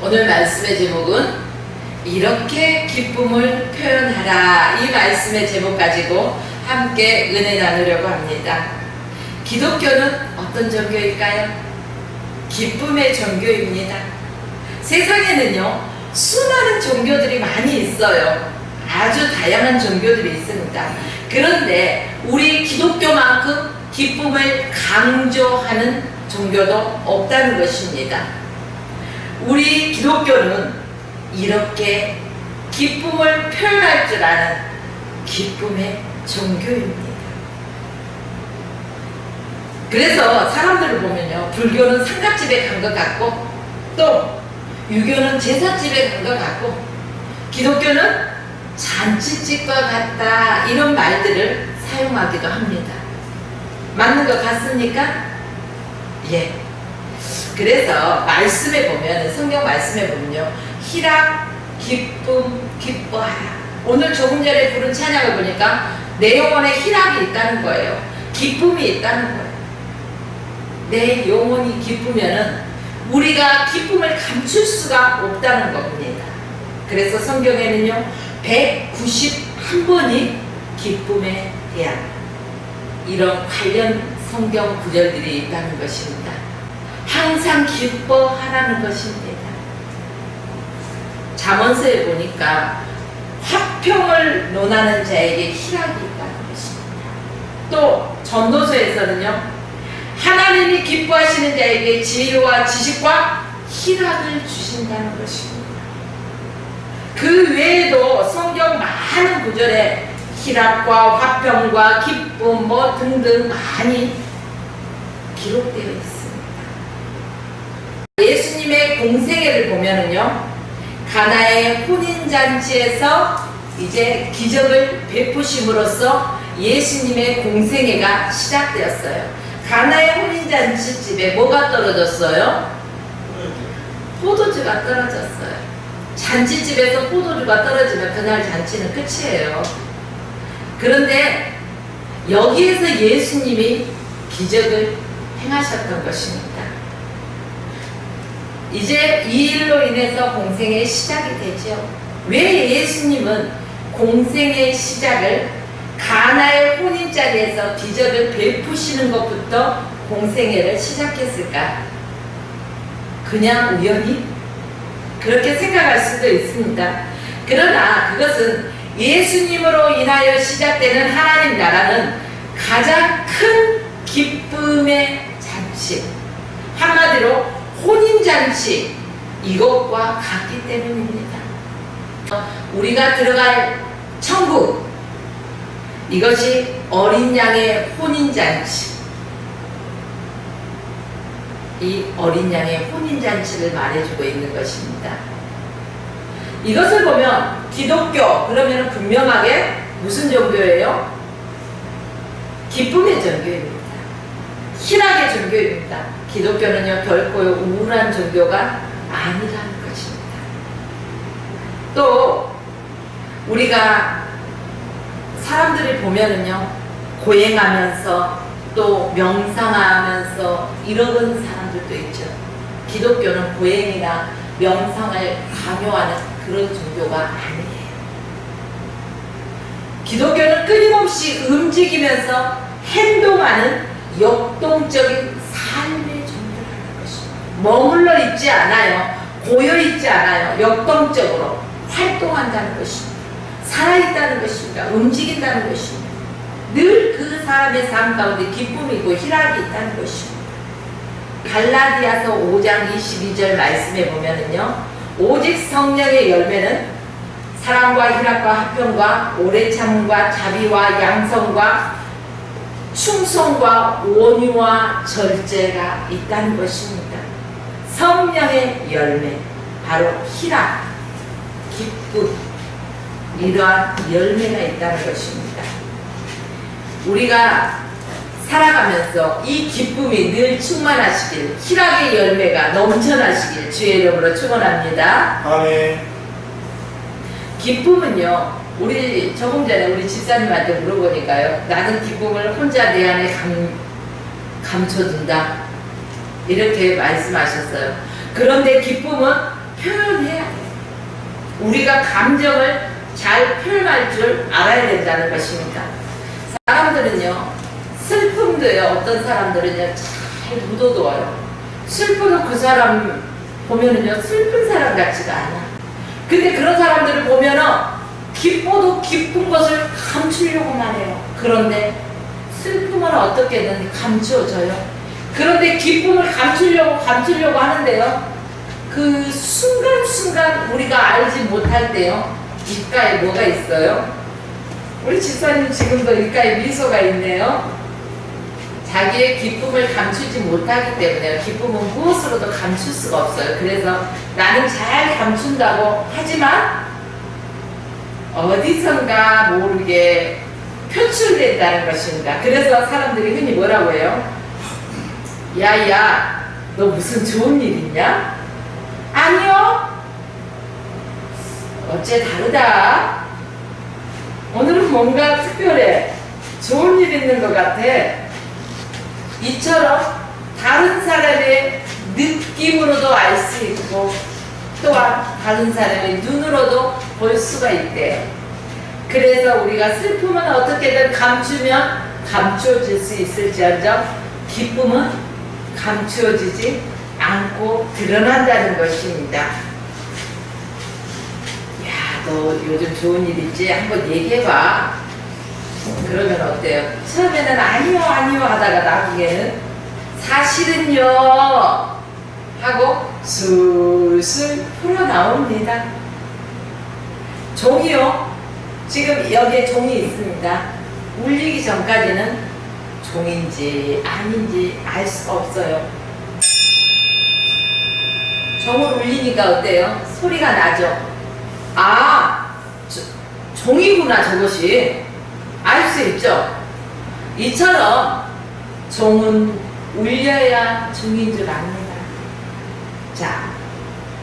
오늘 말씀의 제목은 이렇게 기쁨을 표현하라, 이 말씀의 제목 가지고 함께 은혜 나누려고 합니다. 기독교는 어떤 종교일까요? 기쁨의 종교입니다. 세상에는요, 수많은 종교들이 많이 있어요. 아주 다양한 종교들이 있습니다. 그런데 우리 기독교만큼 기쁨을 강조하는 종교도 없다는 것입니다. 우리 기독교는 이렇게 기쁨을 표현할 줄 아는 기쁨의 종교입니다. 그래서 사람들을 보면요, 불교는 상갓집에 간 것 같고, 또 유교는 제사집에 간 것 같고, 기독교는 잔치집과 같다, 이런 말들을 사용하기도 합니다. 맞는 것 같습니까? 예. 그래서 말씀에 보면, 성경 말씀에 보면요, 희락, 기쁨, 기뻐하라. 오늘 조금 전에 부른 찬양을 보니까 내 영혼에 희락이 있다는 거예요. 기쁨이 있다는 거예요. 내 영혼이 기쁘면은 우리가 기쁨을 감출 수가 없다는 겁니다. 그래서 성경에는요, 191번이 기쁨에 대한 이런 관련 성경 구절들이 있다는 것입니다. 항상 기뻐하라는 것입니다. 잠언서에 보니까 화평을 논하는 자에게 희락이 있다는 것입니다. 또 전도서에서는요, 하나님이 기뻐하시는 자에게 지혜와 지식과 희락을 주신다는 것입니다. 그 외에도 성경 많은 구절에 희락과 화평과 기쁨 뭐 등등 많이 기록되어 있습니다. 예수님의 공생애를 보면은요, 가나의 혼인잔치에서 이제 기적을 베푸심으로써 예수님의 공생애가 시작되었어요. 가나의 혼인잔치집에 뭐가 떨어졌어요? 포도주가 떨어졌어요. 잔치집에서 포도주가 떨어지면 그날 잔치는 끝이에요. 그런데 여기에서 예수님이 기적을 행하셨던 것입니다. 이제 이 일로 인해서 공생의 시작이 되죠. 왜 예수님은 공생의 시작을 가나의 혼인자리에서 기적을 베푸시는 것부터 공생애를 시작했을까? 그냥 우연히? 그렇게 생각할 수도 있습니다. 그러나 그것은 예수님으로 인하여 시작되는 하나님 나라는 가장 큰 기쁨의 잔치, 한마디로 혼인잔치, 이것과 같기 때문입니다. 우리가 들어갈 천국, 이것이 어린 양의 혼인잔치, 이 어린 양의 혼인잔치를 말해주고 있는 것입니다. 이것을 보면 기독교, 그러면 분명하게 무슨 종교예요? 기쁨의 종교입니다. 희락의 종교입니다. 기독교는요, 결코 우울한 종교가 아니라는 것입니다. 또 우리가 사람들이 보면은요, 고행하면서 또 명상하면서 이러는 사람들도 있죠. 기독교는 고행이나 명상을 강요하는 그런 종교가 아니에요. 기독교는 끊임없이 움직이면서 행동하는 역동적인 삶의 종교라는 것입니다. 머물러 있지 않아요. 고여 있지 않아요. 역동적으로 활동한다는 것입니다. 살아있다는 것입니다. 움직인다는 것입니다. 늘 그 사람의 삶 가운데 기쁨이 있고 희락이 있다는 것입니다. 갈라디아서 5장 22절 말씀에 보면은요, 오직 성령의 열매는 사랑과 희락과 화평과 오래 참음과 자비와 양성과 충성과 온유와 절제가 있다는 것입니다. 성령의 열매, 바로 희락, 기쁨, 이러한 열매가 있다는 것입니다. 우리가 살아가면서 이 기쁨이 늘 충만하시길, 희락의 열매가 넘쳐나시길 주의 이름으로 축원합니다. 아멘. 기쁨은요, 우리 조금 전에 우리 집사님한테 물어보니까요, 나는 기쁨을 혼자 내 안에 감춰둔다, 이렇게 말씀하셨어요. 그런데 기쁨은 표현 우리가 감정을 잘 표현할 줄 알아야 된다는 것입니다. 사람들은요, 슬픔도요, 어떤 사람들은요, 잘 묻어둬요. 슬퍼도 그 사람 보면은요, 슬픈 사람 같지가 않아. 근데 그런 사람들을 보면은, 기뻐도 기쁜 것을 감추려고만 해요. 그런데, 슬픔은 어떻게든 감추어져요. 그런데 기쁨을 감추려고 하는데요, 그 순간순간 우리가 알지 못할 때요, 입가에 뭐가 있어요? 우리 집사님 지금도 입가에 미소가 있네요. 자기의 기쁨을 감추지 못하기 때문에 기쁨은 무엇으로도 감출 수가 없어요. 그래서 나는 잘 감춘다고 하지만 어디선가 모르게 표출된다는 것입니다. 그래서 사람들이 흔히 뭐라고 해요? 야야, 너 무슨 좋은 일 있냐? 아니요. 어째 다르다. 오늘은 뭔가 특별해. 좋은 일 있는 것 같아. 이처럼 다른 사람의 느낌으로도 알 수 있고 또한 다른 사람의 눈으로도 볼 수가 있대요. 그래서 우리가 슬픔은 어떻게든 감추면 감추어질 수 있을지언정 기쁨은 감추어지지 않고 드러난다는 것입니다. 야, 너 요즘 좋은 일 있지? 한번 얘기해봐. 그러면 어때요? 처음에는 아니요 하다가 나중에는 사실은요 하고 술술 풀어나옵니다. 종이요, 지금 여기에 종이 있습니다. 울리기 전까지는 종인지 아닌지 알 수가 없어요. 종을 울리니까 어때요? 소리가 나죠? 아, 종이구나 저것이. 알 수 있죠? 이처럼 종은 울려야 종인 줄 압니다. 자,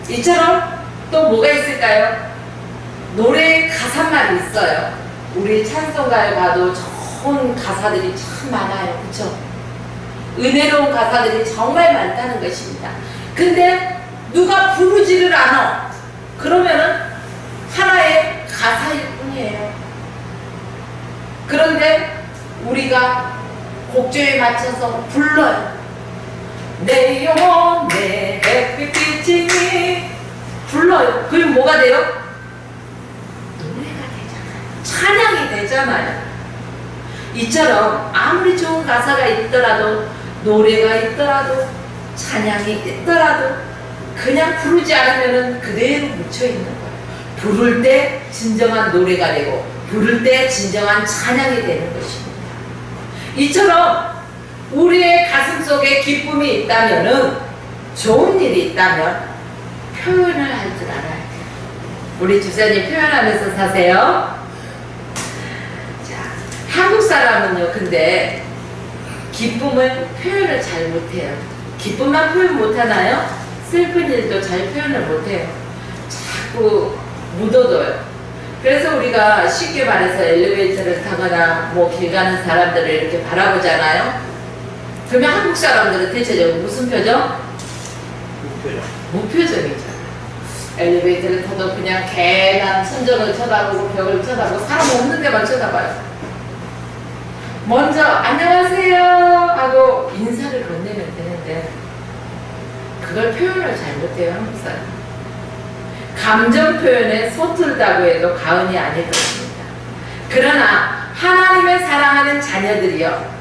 이처럼 또 뭐가 있을까요? 노래의 가사말이 있어요. 우리 찬송가에 가도 좋은 가사들이 참 많아요. 그쵸? 은혜로운 가사들이 정말 많다는 것입니다. 근데 누가 부르지를 않아. 그러면은 하나의 가사일 뿐이에요. 그런데 우리가 곡조에 맞춰서 불러요. 내 영혼 내 햇빛이 불러요. 그럼 뭐가 돼요? 노래가 되잖아요. 찬양이 되잖아요. 이처럼 아무리 좋은 가사가 있더라도 노래가 있더라도 찬양이 있더라도 그냥 부르지 않으면 그대로 묻혀있는 거예요. 부를 때 진정한 노래가 되고 부를 때 진정한 찬양이 되는 것입니다. 이처럼 우리의 가슴 속에 기쁨이 있다면은, 좋은 일이 있다면 표현을 할 줄 알아야 돼요. 우리 집사님 표현하면서 사세요. 자, 한국 사람은요, 근데 기쁨을 표현을 잘 못해요. 기쁨만 표현 못하나요? 슬픈 일도 잘 표현을 못해요. 자꾸 묻어둬요. 그래서 우리가 쉽게 말해서 엘리베이터를 타거나 뭐 길 가는 사람들을 이렇게 바라보잖아요. 그러면 한국 사람들은 대체적으로 무슨 표정? 무표정이죠. 엘리베이터를 타도 그냥 개난 천정을 쳐다보고 벽을 쳐다보고 사람 없는 데만 쳐다봐요. 먼저 안녕하세요 하고 인사를 건네면 되는데 그걸 표현을 잘 못해요. 한국 사람. 감정 표현에 서툴다고 해도 과언이 아닐 것입니다. 그러나 하나님의 사랑하는 자녀들이여,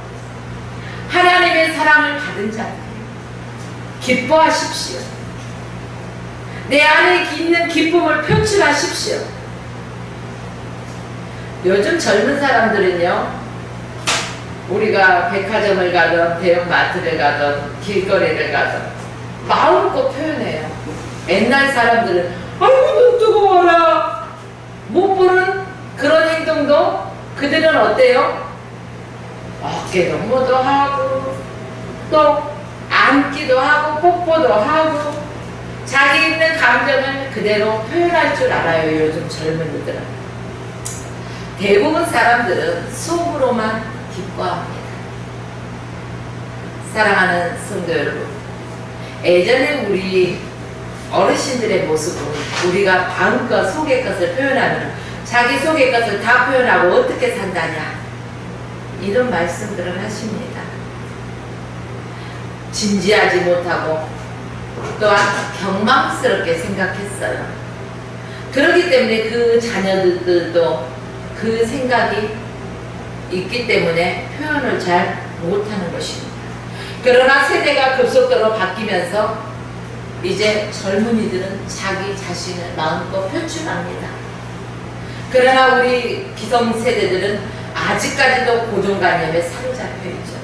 하나님의 사랑을 받은 자들이여, 기뻐하십시오. 내 안에 있는 기쁨을 표출하십시오. 요즘 젊은 사람들은요, 우리가 백화점을 가든 대형마트를 가든 길거리를 가든 마음껏 표현해요. 옛날 사람들은 아이고 눈 뜨거워라 못 보는 그런 행동도 그들은 어때요? 어깨 동무도 하고 또 안기도 하고 뽀뽀도 하고 자기 있는 감정을 그대로 표현할 줄 알아요. 요즘 젊은이들은. 대부분 사람들은 속으로만 기뻐합니다. 사랑하는 성도 여러분, 예전에 우리 어르신들의 모습은 우리가 마음껏 속의 것을 표현하면 자기 속의 것을 다 표현하고 어떻게 산다냐, 이런 말씀들을 하십니다. 진지하지 못하고 또한 경망스럽게 생각했어요. 그렇기 때문에 그 자녀들도 그 생각이 있기 때문에 표현을 잘 못하는 것입니다. 그러나 세대가 급속도로 바뀌면서 이제 젊은이들은 자기 자신을 마음껏 표출합니다. 그러나 우리 기성세대들은 아직까지도 고정관념에 사로잡혀 있죠.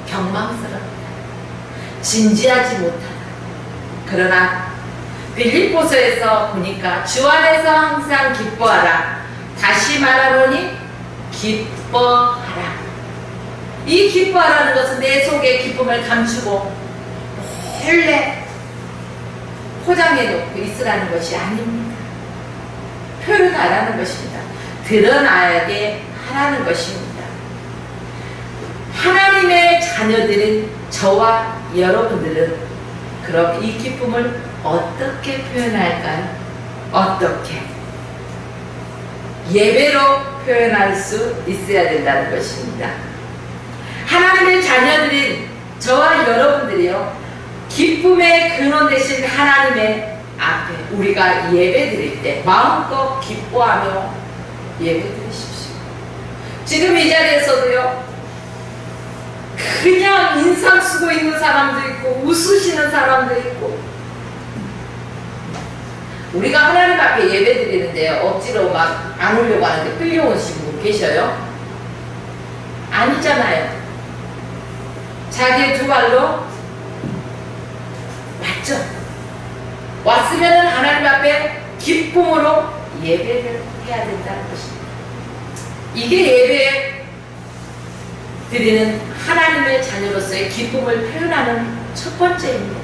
경망스럽다. 진지하지 못하다. 그러나 빌립보서에서 보니까 주 안에서 항상 기뻐하라. 다시 말하노니 기뻐하라. 이 기뻐하라는 것은 내 속에 기쁨을 감추고 몰래 포장해 놓고 있으라는 것이 아닙니다. 표현하라는 것입니다. 드러나게 하라는 것입니다. 하나님의 자녀들인 저와 여러분들은 그럼 이 기쁨을 어떻게 표현할까요? 어떻게? 예배로 표현할 수 있어야 된다는 것입니다. 하나님의 자녀들인 저와 여러분들이요, 기쁨의 근원 되신 하나님의 앞에 우리가 예배 드릴 때 마음껏 기뻐하며 예배 드리십시오. 지금 이 자리에서도요, 그냥 인상 쓰고 있는 사람도 있고 웃으시는 사람도 있고, 우리가 하나님 앞에 예배 드리는데 억지로 막 안 오려고 하는데 끌려오신 분 계셔요? 아니잖아요. 자기의 두 발로 맞죠? 왔으면 하나님 앞에 기쁨으로 예배를 해야 된다는 것입니다. 이게 예배 드리는 하나님의 자녀로서의 기쁨을 표현하는 첫 번째입니다.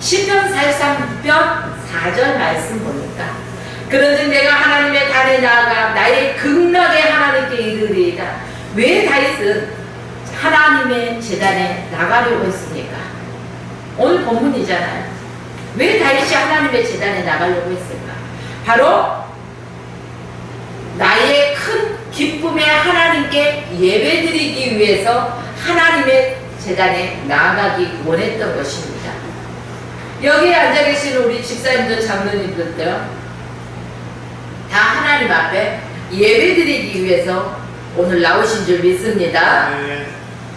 시편 43편 4절 말씀 보니까 그런즉 내가 하나님의 단에 나아가 나의 극락의 하나님께 이르리이다. 왜 다윗은 하나님의 제단에 나가려고 했습니까? 오늘 본문이잖아요. 왜 다윗이 하나님의 제단에 나가려고 했을까? 바로 나의 큰 기쁨의 하나님께 예배드리기 위해서 하나님의 제단에 나아가기 원했던 것입니다. 여기에 앉아 계신 우리 집사님들, 장로님들도요, 다 하나님 앞에 예배드리기 위해서 오늘 나오신 줄 믿습니다. 네.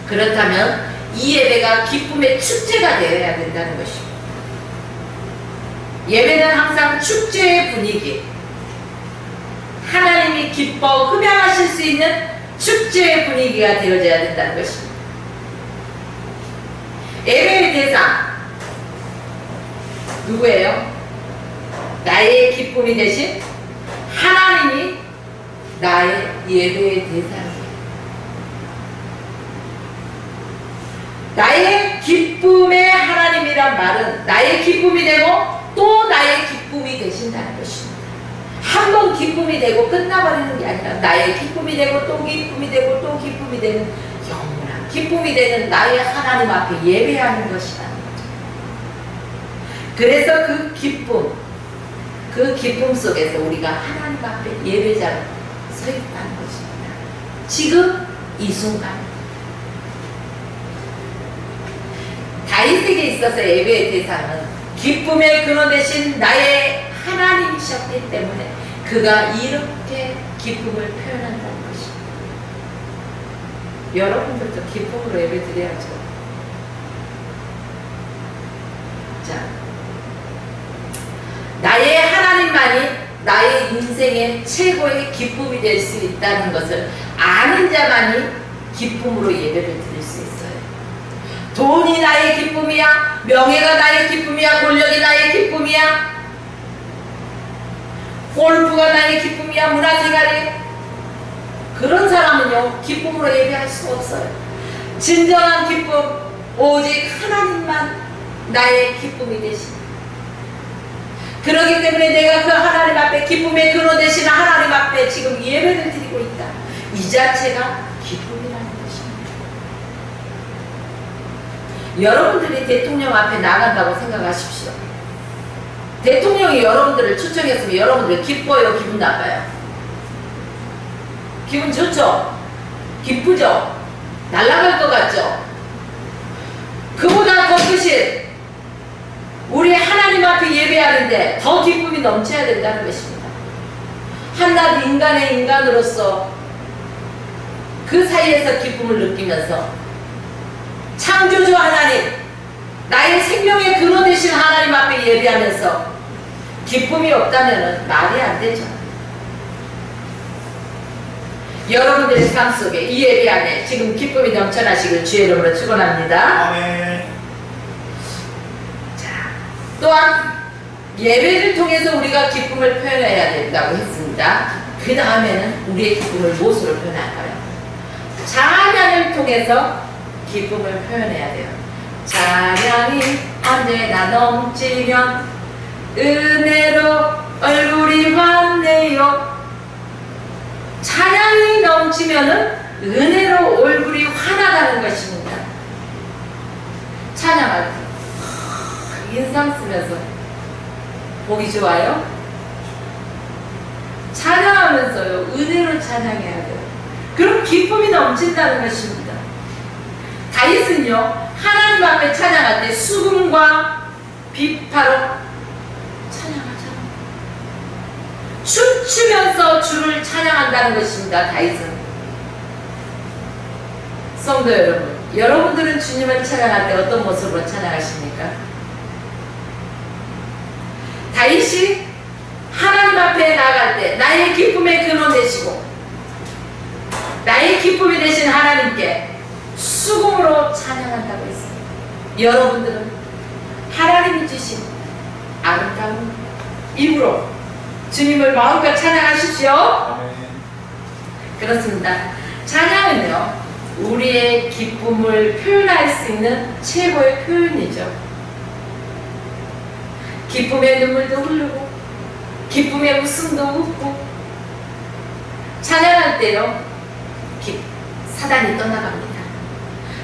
그렇다면 이 예배가 기쁨의 축제가 되어야 된다는 것입니다. 예배는 항상 축제의 분위기, 하나님이 기뻐 흠양하실 수 있는 축제의 분위기가 되어져야 된다는 것입니다. 예배의 대상 누구예요? 나의 기쁨이 되신 하나님이 나의 예배의 대상이에요. 나의 기쁨의 하나님이란 말은 나의 기쁨이 되고 또 나의 기쁨이 되신다는 것입니다. 한 번 기쁨이 되고 끝나버리는 게 아니라 나의 기쁨이 되고 또 기쁨이 되고 또 기쁨이 되는 영원한 기쁨이 되는 나의 하나님 앞에 예배하는 것이라는 거죠. 그래서 그 기쁨 속에서 우리가 하나님 앞에 예배자로 서 있다는 것입니다. 지금 이 순간 다윗에게 있어서 예배의 대상은 기쁨의 근원 되신 나의 하나님이셨기 때문에 그가 이렇게 기쁨을 표현한다는 것입니다. 여러분들도 기쁨으로 예배 드려야죠. 자, 나의 하나님만이 나의 인생의 최고의 기쁨이 될 수 있다는 것을 아는 자만이 기쁨으로 예배를 드릴 수 있어요. 돈이 나의 기쁨이야, 명예가 나의 기쁨이야, 권력이 나의 기쁨이야, 골프가 나의 기쁨이야, 문화생활이, 그런 사람은요 기쁨으로 예배할 수가 없어요. 진정한 기쁨, 오직 하나님만 나의 기쁨이 되십니다. 그렇기 때문에 내가 그 하나님 앞에 기쁨의 근원 되시는 하나님 앞에 지금 예배를 드리고 있다. 이 자체가 기쁨이라는 것입니다. 여러분들이 대통령 앞에 나간다고 생각하십시오. 대통령이 여러분들을 초청했으면 여러분들 기뻐요, 기분 나빠요? 기분 좋죠? 기쁘죠? 날아갈 것 같죠? 그보다 더 크신 우리 하나님 앞에 예배하는데 더 기쁨이 넘쳐야 된다는 것입니다. 한낱 인간의 인간으로서 그 사이에서 기쁨을 느끼면서 창조주 하나님, 나의 생명의 근원 되신 하나님 앞에 예배하면서 기쁨이 없다면 말이 안 되죠. 여러분들의 삶 속에 이 예배 안에 지금 기쁨이 넘쳐나시길 주의 이름으로 축원합니다. 아멘. 자, 또한 예배를 통해서 우리가 기쁨을 표현해야 된다고 했습니다. 그 다음에는 우리의 기쁨을 무엇으로 표현할까요? 찬양을 통해서 기쁨을 표현해야 돼요. 찬양이 언제나 넘치면 은혜로 얼굴이 환해요. 찬양이 넘치면은 은혜로 얼굴이 환하다는 것입니다. 찬양할 때 인상 쓰면서 보기 좋아요? 찬양하면서요, 은혜로 찬양해야 돼요. 그럼 기쁨이 넘친다는 것입니다. 다윗은요, 하나님 앞에 찬양할 때 수금과 비파로 찬양하잖아요. 춤추면서 주를 찬양한다는 것입니다. 다윗은. 성도 여러분, 여러분들은 주님을 찬양할 때 어떤 모습으로 찬양하십니까? 다윗이 하나님 앞에 나아갈 때 나의 기쁨의 근원 되시고 나의 기쁨이 되신 하나님께 수금으로 찬양한다고 했습니다. 여러분들은 하나님이 주신 아름다운 입으로 주님을 마음껏 찬양하십시오. 아멘. 그렇습니다. 찬양은요, 우리의 기쁨을 표현할 수 있는 최고의 표현이죠. 기쁨의 눈물도 흐르고 기쁨의 웃음도 웃고 찬양할 때요, 사단이 떠나갑니다.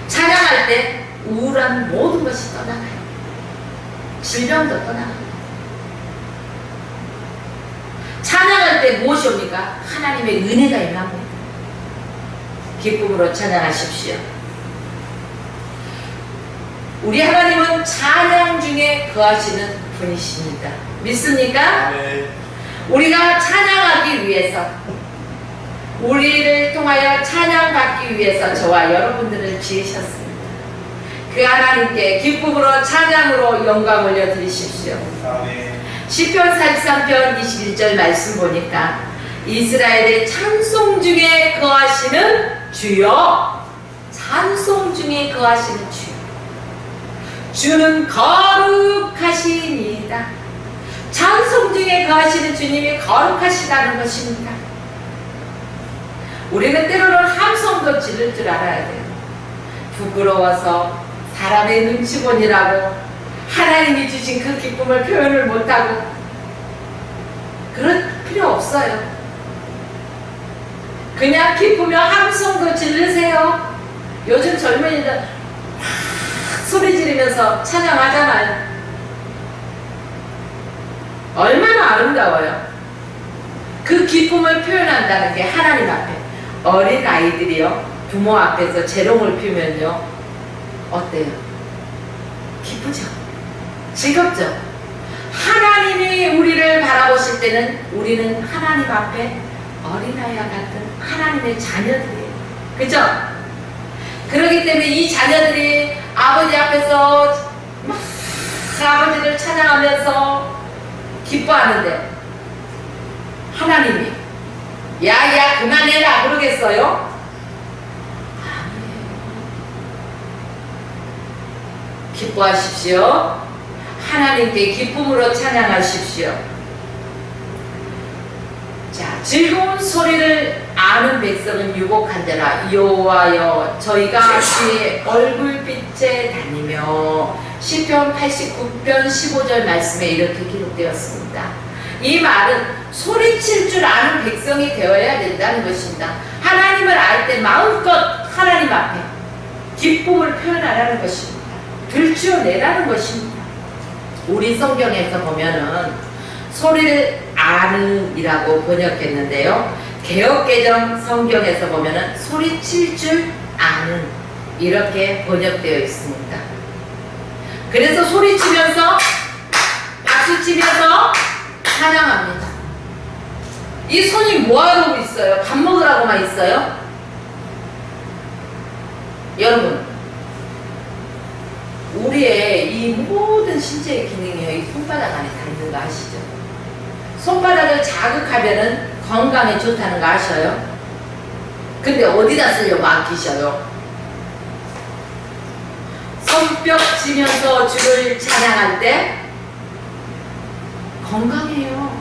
찬양할 때 우울한 모든 것이 떠나가요. 질병도 떠나갑니다. 찬양할 때 무엇이 옵니까? 하나님의 은혜가 임합니다. 기쁨으로 찬양하십시오. 우리 하나님은 찬양 중에 거하시는 분이십니다. 믿습니까? 아멘. 우리가 찬양하기 위해서, 우리를 통하여 찬양받기 위해서 저와 여러분들을 지으셨습니다. 그 하나님께 기쁨으로 찬양으로 영광 올려드리십시오. 아멘. 시편 43편 21절 말씀 보니까 이스라엘의 찬송 중에 거하시는 주여, 찬송 중에 거하시는 주여, 주는 거룩하시니이다. 찬송 중에 거하시는 주님이 거룩하시다는 것입니다. 우리는 때로는 함성도 지를 줄 알아야 돼요. 부끄러워서 사람의 눈치 보느라고 하나님이 주신 그 기쁨을 표현을 못하고, 그럴 필요 없어요. 그냥 기쁘며 함성도 지르세요. 요즘 젊은이들 막 소리 지르면서 찬양하잖아요. 얼마나 아름다워요. 그 기쁨을 표현한다는 게 하나님 앞에, 어린 아이들이요, 부모 앞에서 재롱을 피우면요, 어때요? 기쁘죠? 즐겁죠? 하나님이 우리를 바라보실 때는 우리는 하나님 앞에 어린아이와 같은 하나님의 자녀들이에요. 그죠? 그렇기 때문에 이 자녀들이 아버지 앞에서 막 아버지를 찬양하면서 기뻐하는데 하나님이 야야 그만해라 그러겠어요? 아니에요. 기뻐하십시오. 하나님께 기쁨으로 찬양하십시오. 자, 즐거운 소리를 아는 백성은 유복한데라. 여호와여 저희가 주의 얼굴빛에 다니며, 시편 89편 15절 말씀에 이렇게 기록되었습니다. 이 말은 소리칠 줄 아는 백성이 되어야 된다는 것입니다. 하나님을 알 때 마음껏 하나님 앞에 기쁨을 표현하라는 것입니다. 들추어내라는 것입니다. 우리 성경에서 보면은 소리를 아는이라고 번역했는데요. 개역개정 성경에서 보면은 소리칠 줄 아는 이렇게 번역되어 있습니다. 그래서 소리치면서 박수치면서 찬양합니다. 이 손이 뭐하고 있어요? 밥 먹으라고만 있어요? 여러분, 우리의 이 모든 신체의 기능이요, 이 손바닥 안에 다 있는 거 아시죠? 손바닥을 자극하면은 건강에 좋다는 거 아셔요? 근데 어디다 쓰려고 아끼셔요? 손뼉 치면서 주를 찬양할 때 건강해요.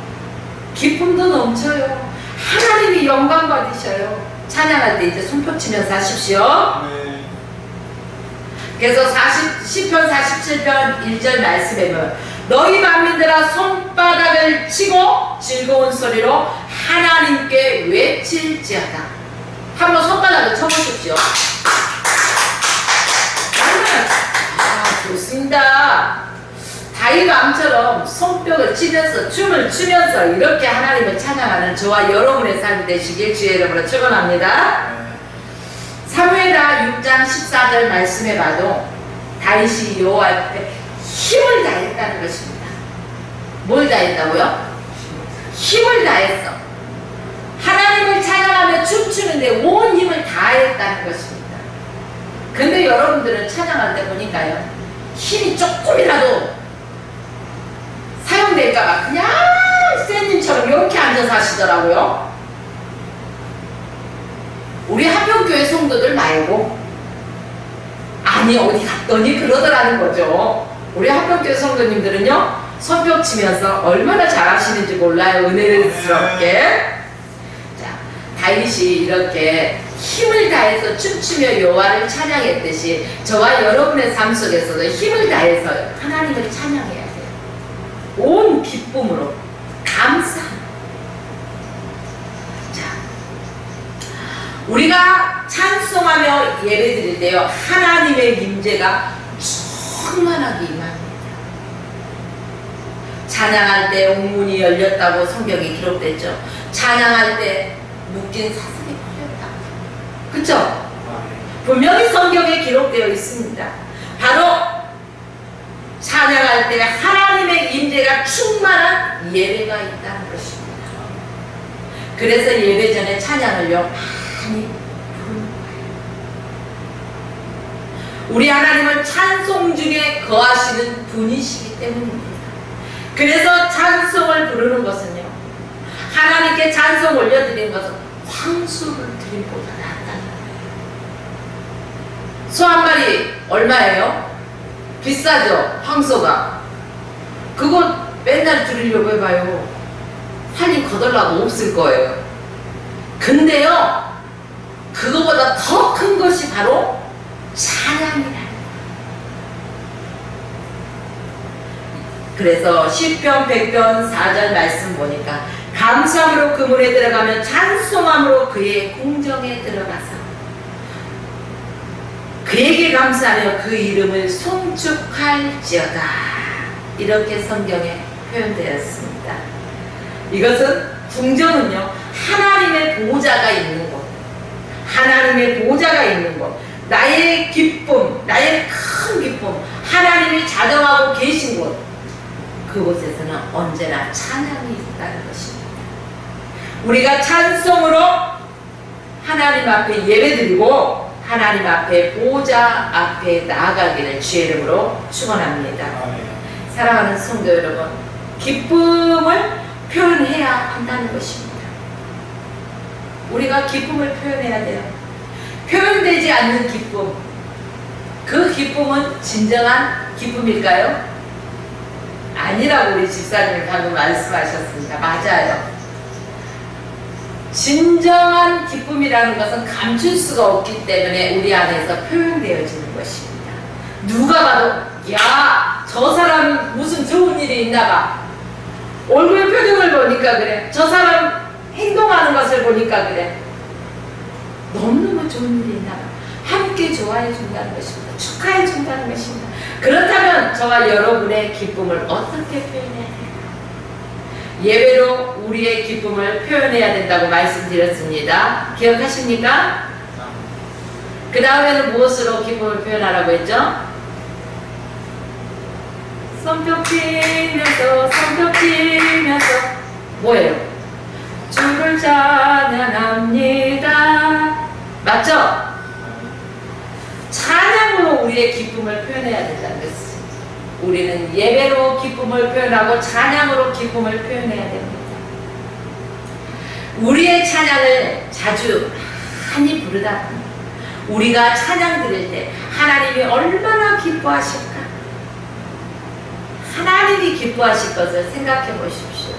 기쁨도 넘쳐요. 하나님이 영광 받으셔요. 찬양할 때 이제 손뼉 치면서 하십시오. 네. 그래서 시편 47편 1절 말씀에 보면 너희 만민들아 손바닥을 치고 즐거운 소리로 하나님께 외칠지어다. 한번 손바닥을 쳐보십시오. 좋습니다. 다윗왕처럼 손뼉을 치면서 춤을 추면서 이렇게 하나님을 찬양하는 저와 여러분의 삶이 되시길 주의 이름으로 축원합니다. 사무엘하 6장 14절 말씀에 봐도 다윗이 여호와 앞에 힘을 다했다는 것입니다. 뭘 다했다고요? 힘을 다했어. 하나님을 찬양하며 춤추는데 온 힘을 다했다는 것입니다. 근데 여러분들은 찬양할 때 보니까요, 힘이 조금이라도 사용될까봐 그냥 쌤님처럼 이렇게 앉아서 하시더라고요. 우리 한명교회 성도들 말고, 아니 어디 갔더니 그러더라는 거죠. 우리 한명교회 성도님들은요, 손뼉 치면서 얼마나 잘하시는지 몰라요. 은혜스럽게. 자, 다윗이 이렇게 힘을 다해서 춤추며 여호와를 찬양했듯이 저와 여러분의 삶 속에서도 힘을 다해서 하나님을 찬양해야 돼요. 온 기쁨으로, 감사함. 자, 우리가 찬송하며 예배드릴 때요, 하나님의 임재가 충만하게 임합니다. 찬양할 때 옥문이 열렸다고 성경에 기록됐죠. 찬양할 때 묶인 사슬이 풀렸다. 그쵸? 분명히 성경에 기록되어 있습니다. 바로 찬양할 때 하나님의 임재가 충만한 예배가 있다는 것입니다. 그래서 예배 전에 찬양을요 많이 부르는 거예요. 우리 하나님은 찬송 중에 거하시는 분이시기 때문입니다. 그래서 찬송을 부르는 것은요, 하나님께 찬송 올려드리는 것은 황소를 드림보다 낫다는 거예요. 소 한 마리 얼마예요? 비싸죠? 황소가. 그거 맨날 드리려고 해봐요, 살림 거덜나고 없을 거예요. 근데요, 그거보다 더 큰 것이 바로 찬양이라는 거예요. 그래서 시편 100편 4절 말씀 보니까 감사함으로 그물에 들어가면 찬송함으로 그의 궁정에 들어가서 그에게 감사하며 그 이름을 송축할지어다. 이렇게 성경에 표현되었습니다. 이것은 궁정은요, 하나님의 보좌가 있는 곳, 하나님의 보좌가 있는 곳, 나의 기쁨, 나의 큰 기쁨, 하나님이 자정하고 계신 곳, 그곳에서는 언제나 찬양이 있다는 것입니다. 우리가 찬송으로 하나님 앞에 예배드리고 하나님 앞에 보좌 앞에 나아가기를 주의 이름으로 축원합니다. 사랑하는 성도 여러분, 기쁨을 표현해야 한다는 것입니다. 우리가 기쁨을 표현해야 돼요. 표현되지 않는 기쁨, 그 기쁨은 진정한 기쁨일까요? 아니라고 우리 집사님이 방금 말씀하셨습니다. 맞아요. 진정한 기쁨이라는 것은 감출 수가 없기 때문에 우리 안에서 표현되어지는 것입니다. 누가 봐도 야, 저 사람은 무슨 좋은 일이 있나 봐. 얼굴 표정을 보니까 그래. 저 사람 행동하는 것을 보니까 그래. 너무너무 좋은 일이 있나 봐. 함께 좋아해 준다는 것입니다. 축하해 준다는 것입니다. 그렇다면 저와 여러분의 기쁨을 어떻게 표현해야 돼요? 예배로 우리의 기쁨을 표현해야 된다고 말씀드렸습니다. 기억하십니까? 그 다음에는 무엇으로 기쁨을 표현하라고 했죠? 손뼉 치면서 뭐예요? 주를 찬양합니다. 맞죠? 찬양으로 우리의 기쁨을 표현해야 된다는 것입니다. 우리는 예배로 기쁨을 표현하고 찬양으로 기쁨을 표현해야 됩니다. 우리의 찬양을 자주 많이 부르다 보면 우리가 찬양 드릴 때 하나님이 얼마나 기뻐하실까? 하나님이 기뻐하실 것을 생각해 보십시오.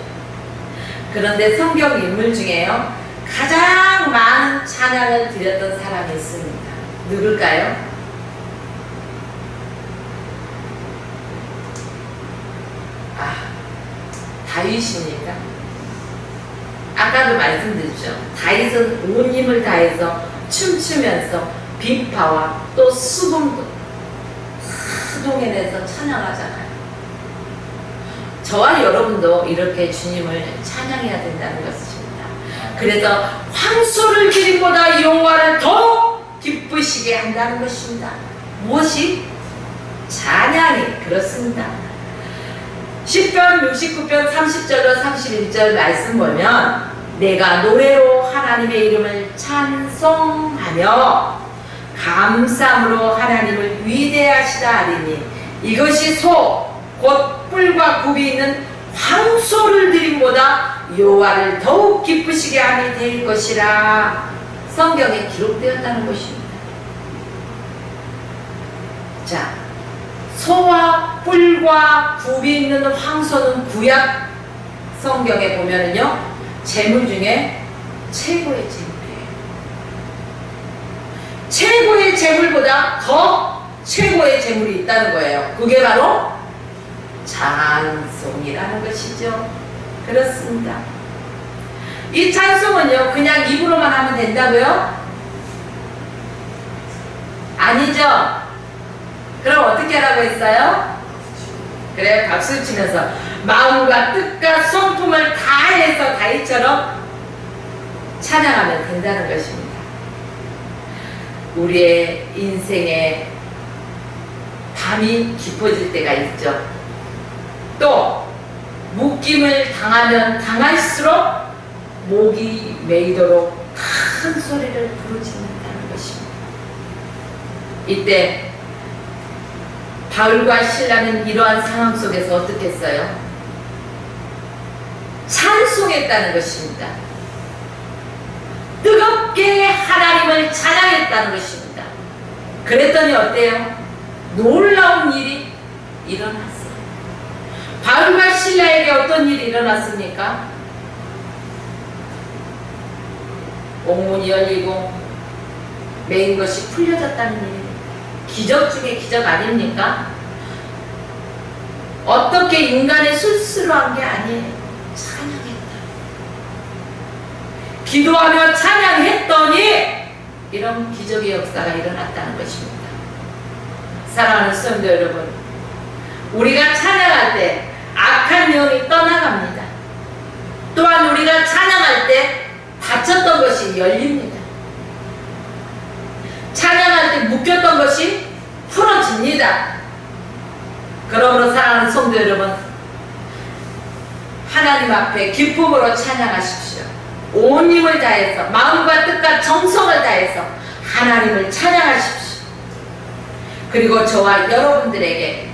그런데 성경 인물 중에요, 가장 많은 찬양을 드렸던 사람이 있습니다. 누굴까요? 다윗입니까? 아까도 말씀드렸죠. 다윗은 온 힘을 다해서 춤추면서 비파와 또 수금도 다 동원해서 찬양하잖아요. 저와 여러분도 이렇게 주님을 찬양해야 된다는 것입니다. 그래서 황소를 기름보다 여호와를 더 기쁘시게 한다는 것입니다. 무엇이? 찬양이. 그렇습니다. 시편 69편 30절로 31절 말씀 보면 내가 노래로 하나님의 이름을 찬송하며 감사함으로 하나님을 위대하시다 하리니 이것이 소 곧 뿔과 굽이 있는 황소를 드림보다 여호와를 더욱 기쁘시게 함이 될 것이라 성경에 기록되었다는 것입니다. 자, 소와 뿔과 굽이 있는 황소는 구약 성경에 보면은요, 제물 중에 최고의 제물이에요. 최고의 제물보다 더 최고의 제물이 있다는 거예요. 그게 바로 찬송이라는 것이죠. 그렇습니다. 이 찬송은요, 그냥 입으로만 하면 된다고요? 아니죠. 그럼 어떻게 하라고 했어요? 그래, 박수 치면서 마음과 뜻과 손품을 다해서 다윗처럼 찬양하면 된다는 것입니다. 우리의 인생에 밤이 깊어질 때가 있죠. 또 묶임을 당하면 당할수록 목이 메이도록 큰 소리를 부르짖는다는 것입니다. 이때 바울과 실라는 이러한 상황 속에서 어떻게 했어요? 찬송했다는 것입니다. 뜨겁게 하나님을 찬양했다는 것입니다. 그랬더니 어때요? 놀라운 일이 일어났어요. 바울과 실라에게 어떤 일이 일어났습니까? 옥문이 열리고 메인 것이 풀려졌다는 일입니다. 기적 중에 기적 아닙니까? 어떻게 인간의 술수로 한 게 아니에요. 찬양했다. 기도하며 찬양했더니 이런 기적의 역사가 일어났다는 것입니다. 사랑하는 성도 여러분, 우리가 찬양할 때 악한 영이 떠나갑니다. 또한 우리가 찬양할 때 닫혔던 것이 열립니다. 찬양할 때 묶였던 것이 풀어집니다. 그러므로 사랑하는 성도 여러분, 하나님 앞에 기쁨으로 찬양하십시오. 온 힘을 다해서 마음과 뜻과 정성을 다해서 하나님을 찬양하십시오. 그리고 저와 여러분들에게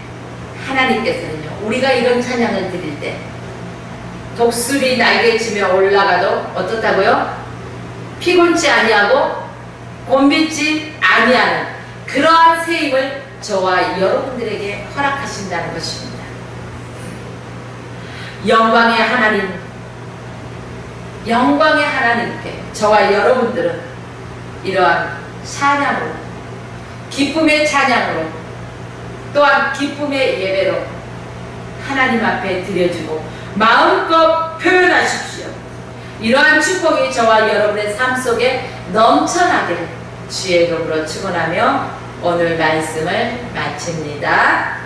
하나님께서는요, 우리가 이런 찬양을 드릴 때 독수리 날개치며 올라가도 어떻다고요? 피곤치 아니하고 곤비지 아니하는 그러한 새 힘을 저와 여러분들에게 허락하신다는 것입니다. 영광의 하나님, 영광의 하나님께 저와 여러분들은 이러한 찬양으로, 기쁨의 찬양으로, 또한 기쁨의 예배로 하나님 앞에 드려주고 마음껏 표현하십시오. 이러한 축복이 저와 여러분의 삶 속에 넘쳐나기를 주의 이름으로 축원하며 오늘 말씀을 마칩니다.